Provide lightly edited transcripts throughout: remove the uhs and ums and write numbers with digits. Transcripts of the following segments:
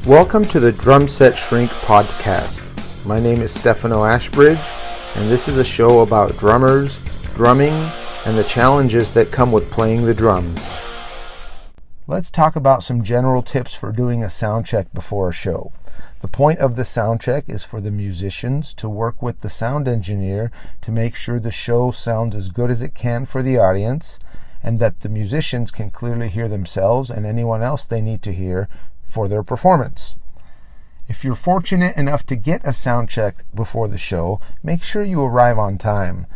Welcome to the Drum Set Shrink podcast. My name is Stefano Ashbridge, and this is a show about drummers, drumming, and the challenges that come with playing the drums. Let's talk about some general tips for doing a sound check before a show. The point of the sound check is for the musicians to work with the sound engineer to make sure the show sounds as good as it can for the audience, and that the musicians can clearly hear themselves and anyone else they need to hear for their performance. If you're fortunate enough to get a sound check before the show, make sure you arrive on time.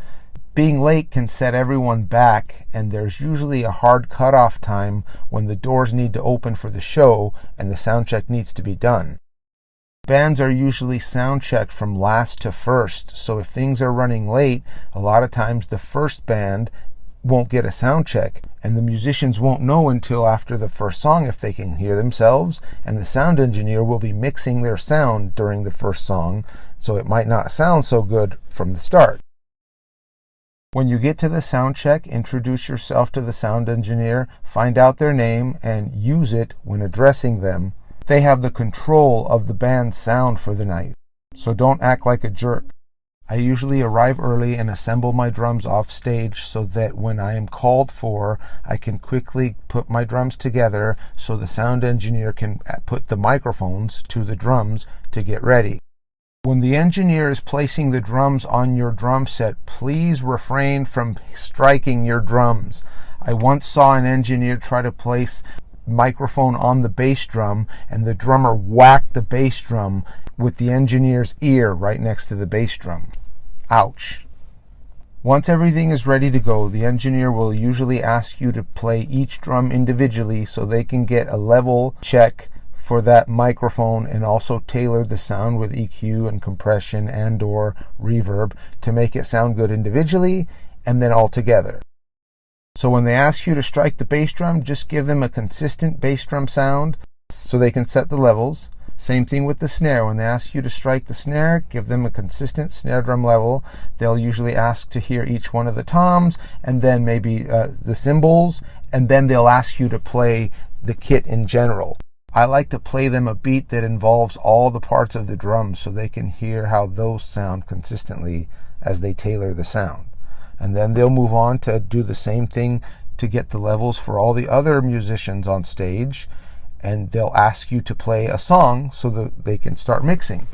Being late can set everyone back, and there's usually a hard cutoff time when the doors need to open for the show and the sound check needs to be done. Bands are usually sound checked from last to first, so if things are running late, a lot of times the first band won't get a sound check, and the musicians won't know until after the first song if they can hear themselves, and the sound engineer will be mixing their sound during the first song, so it might not sound so good from the start. When you get to the sound check, introduce yourself to the sound engineer, find out their name, and use it when addressing them. They have the control of the band's sound for the night, so don't act like a jerk. I usually arrive early and assemble my drums off stage so that when I am called for, I can quickly put my drums together so the sound engineer can put the microphones to the drums to get ready. When the engineer is placing the drums on your drum set, please refrain from striking your drums. I once saw an engineer try to place microphone on the bass drum, and the drummer whacked the bass drum with the engineer's ear right next to the bass drum. Ouch. Once everything is ready to go, the engineer will usually ask you to play each drum individually so they can get a level check for that microphone and also tailor the sound with EQ and compression and or reverb to make it sound good individually and then all together. So when they ask you to strike the bass drum, just give them a consistent bass drum sound so they can set the levels. Same thing with the snare. When they ask you to strike the snare, give them a consistent snare drum level. They'll usually ask to hear each one of the toms and then maybe the cymbals, and then they'll ask you to play the kit in general. I like to play them a beat that involves all the parts of the drum so they can hear how those sound consistently as they tailor the sound. And then they'll move on to do the same thing to get the levels for all the other musicians on stage, and they'll ask you to play a song so that they can start mixing.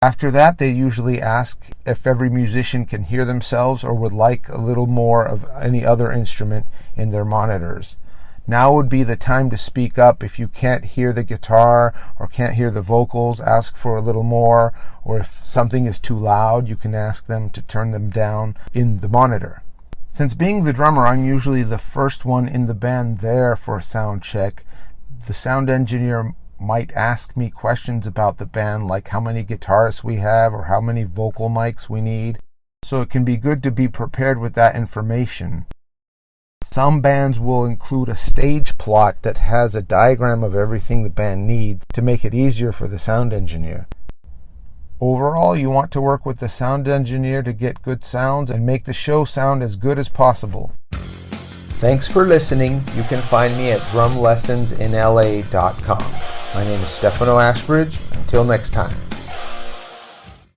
After that, they usually ask if every musician can hear themselves or would like a little more of any other instrument in their monitors. Now would be the time to speak up. If you can't hear the guitar or can't hear the vocals, ask for a little more, or if something is too loud, you can ask them to turn them down in the monitor. Since being the drummer, I'm usually the first one in the band there for a sound check. The sound engineer might ask me questions about the band, like how many guitarists we have or how many vocal mics we need. So it can be good to be prepared with that information. Some bands will include a stage plot that has a diagram of everything the band needs to make it easier for the sound engineer. Overall, you want to work with the sound engineer to get good sounds and make the show sound as good as possible. Thanks for listening. You can find me at drumlessonsinla.com. My name is Stefano Ashbridge. Until next time.